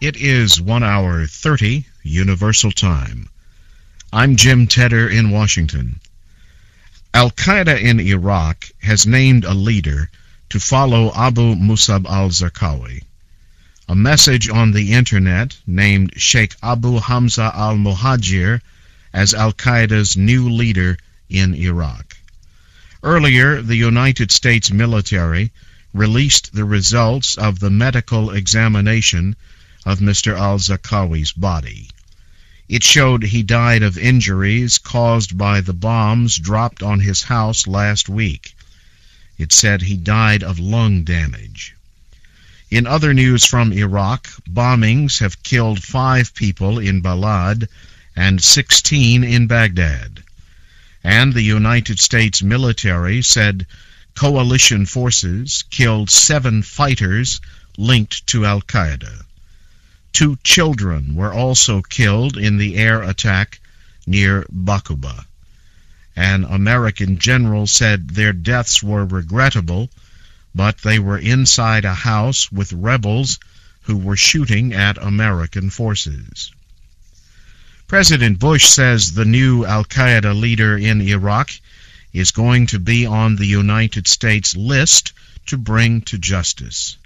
It is 1 hour 30 Universal Time. I'm Jim Tedder in Washington. Al-Qaeda in Iraq has named a leader to follow Abu Musab al-Zarqawi. A message on the internet named Sheikh Abu Hamza al-Muhajir as Al-Qaeda's new leader in Iraq. Earlier, the United States military released the results of the medical examination of Mr. al-Zarqawi's body. It showed he died of injuries caused by the bombs dropped on his house last week. It said he died of lung damage. In other news from Iraq, bombings have killed 5 people in Balad and 16 in Baghdad. And the United States military said coalition forces killed 7 fighters linked to Al-Qaeda. 2 children were also killed in the air attack near Bakuba. An American general said their deaths were regrettable, but they were inside a house with rebels who were shooting at American forces. President Bush says the new Al-Qaeda leader in Iraq is going to be on the United States list to bring to justice.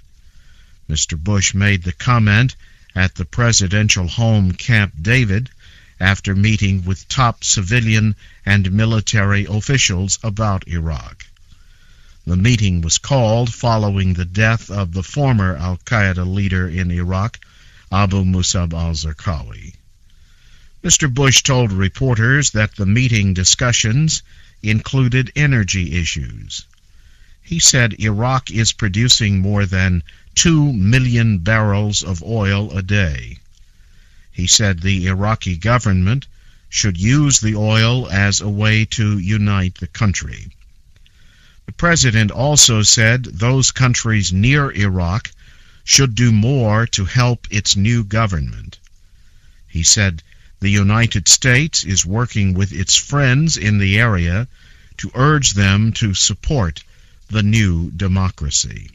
Mr. Bush made the comment at the presidential home Camp David after meeting with top civilian and military officials about Iraq. The meeting was called following the death of the former Al-Qaeda leader in Iraq, Abu Musab al-Zarqawi. Mr. Bush told reporters that the meeting discussions included energy issues. He said Iraq is producing more than 2 million barrels of oil a day. He said the Iraqi government should use the oil as a way to unite the country. The president also said those countries near Iraq should do more to help its new government. He said the United States is working with its friends in the area to urge them to support the new democracy.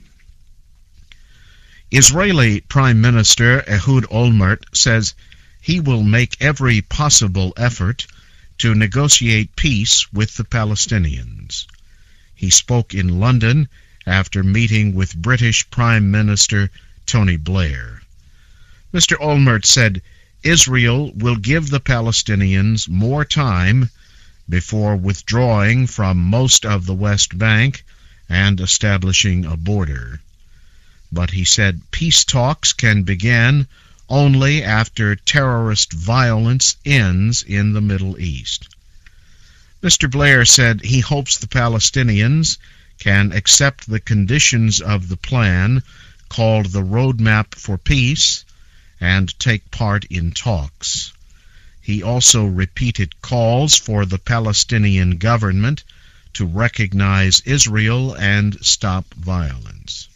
Israeli Prime Minister Ehud Olmert says he will make every possible effort to negotiate peace with the Palestinians. He spoke in London after meeting with British Prime Minister Tony Blair. Mr. Olmert said Israel will give the Palestinians more time before withdrawing from most of the West Bank and establishing a border. But he said peace talks can begin only after terrorist violence ends in the Middle East. Mr. Blair said he hopes the Palestinians can accept the conditions of the plan called the Roadmap for Peace and take part in talks. He also repeated calls for the Palestinian government to recognize Israel and stop violence.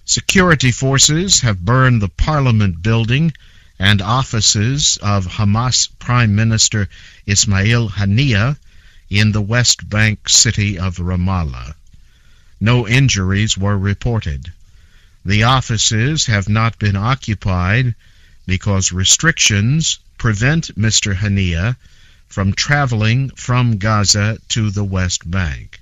Security forces have burned the parliament building and offices of Hamas Prime Minister Ismail Haniyeh in the West Bank city of Ramallah. No injuries were reported. The offices have not been occupied because restrictions prevent Mr. Haniyeh from traveling from Gaza to the West Bank.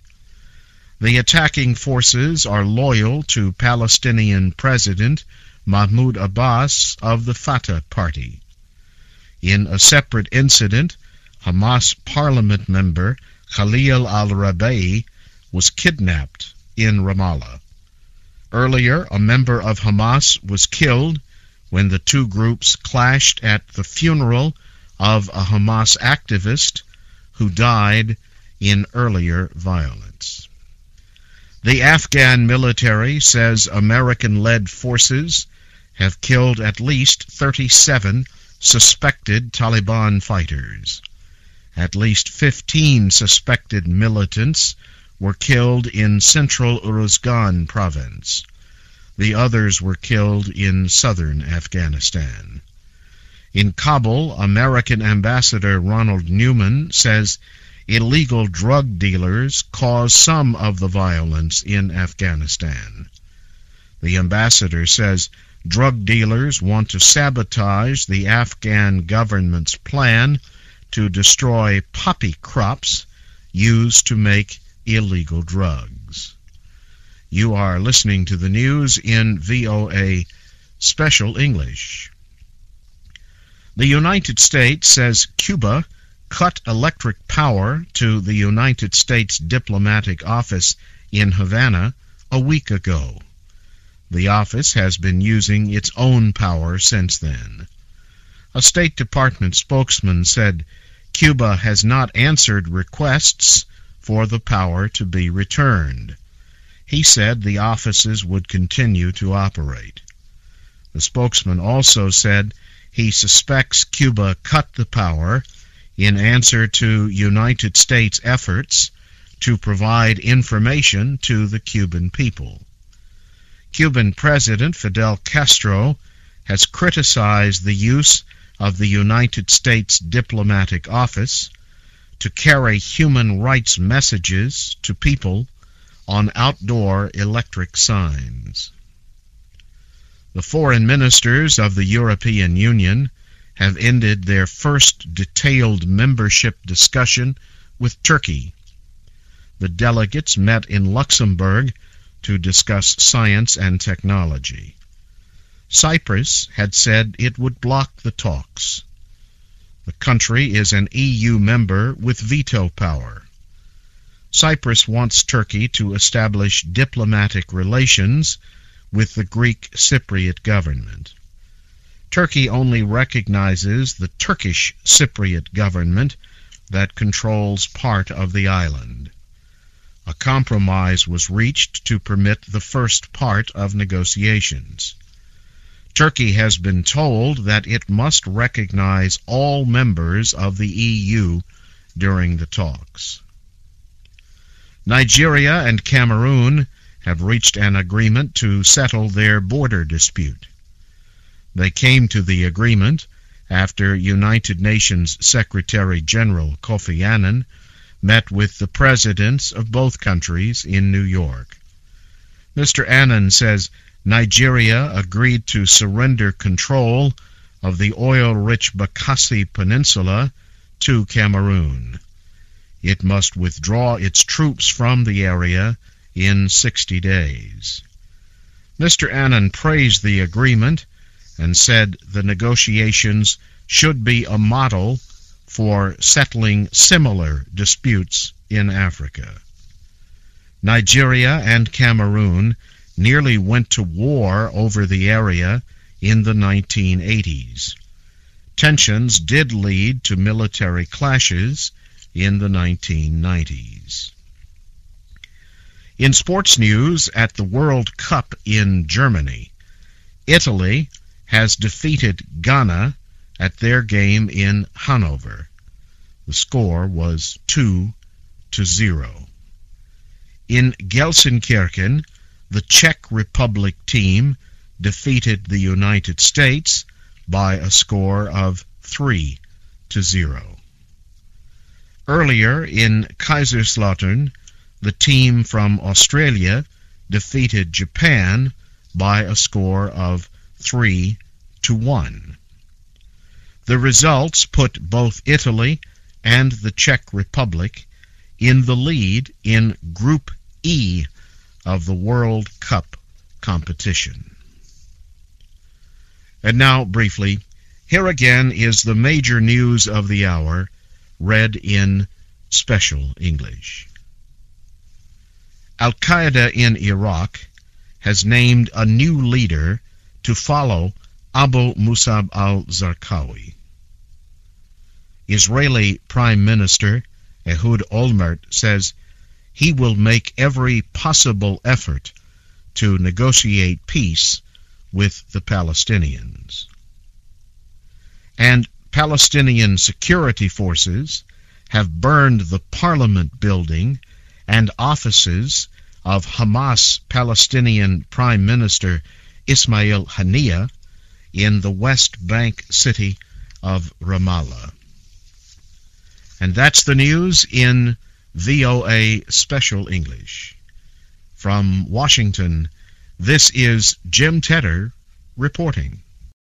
The attacking forces are loyal to Palestinian President Mahmoud Abbas of the Fatah Party. In a separate incident, Hamas parliament member Khalil al-Rabai was kidnapped in Ramallah. Earlier, a member of Hamas was killed when the two groups clashed at the funeral of a Hamas activist who died in earlier violence. The Afghan military says American-led forces have killed at least 37 suspected Taliban fighters. At least 15 suspected militants were killed in central Uruzgan province. The others were killed in southern Afghanistan. In Kabul, American Ambassador Ronald Newman says illegal drug dealers cause some of the violence in Afghanistan. The ambassador says drug dealers want to sabotage the Afghan government's plan to destroy poppy crops used to make illegal drugs. You are listening to the news in VOA Special English. The United States says Cuba cut electric power to the United States diplomatic office in Havana a week ago. The office has been using its own power since then. A State Department spokesman said Cuba has not answered requests for the power to be returned. He said the offices would continue to operate. The spokesman also said he suspects Cuba cut the power in answer to United States efforts to provide information to the Cuban people. Cuban President Fidel Castro has criticized the use of the United States diplomatic office to carry human rights messages to people on outdoor electric signs. The foreign ministers of the European Union have ended their first detailed membership discussion with Turkey. The delegates met in Luxembourg to discuss science and technology. Cyprus had said it would block the talks. The country is an EU member with veto power. Cyprus wants Turkey to establish diplomatic relations with the Greek Cypriot government. Turkey only recognizes the Turkish Cypriot government that controls part of the island. A compromise was reached to permit the first part of negotiations. Turkey has been told that it must recognize all members of the EU during the talks. Nigeria and Cameroon have reached an agreement to settle their border dispute. They came to the agreement after United Nations Secretary-General Kofi Annan met with the presidents of both countries in New York. Mr. Annan says Nigeria agreed to surrender control of the oil-rich Bakassi Peninsula to Cameroon. It must withdraw its troops from the area in 60 days. Mr. Annan praised the agreement and said the negotiations should be a model for settling similar disputes in Africa. Nigeria and Cameroon nearly went to war over the area in the 1980s. Tensions did lead to military clashes in the 1990s. In sports news, at the World Cup in Germany, Italy has defeated Ghana at their game in Hanover. The score was 2-0. In Gelsenkirchen, the Czech Republic team defeated the United States by a score of 3-0. Earlier in Kaiserslautern, the team from Australia defeated Japan by a score of 3-1. The results put both Italy and the Czech Republic in the lead in Group E of the World Cup competition. And now, briefly, here again is the major news of the hour, read in Special English. Al-Qaeda in Iraq has named a new leader to follow Abu Musab al-Zarqawi. Israeli Prime Minister Ehud Olmert says he will make every possible effort to negotiate peace with the Palestinians. And Palestinian security forces have burned the parliament building and offices of Hamas Palestinian Prime Minister Ismail Haniyeh in the West Bank city of Ramallah. And that's the news in VOA Special English. From Washington, this is Jim Tedder reporting.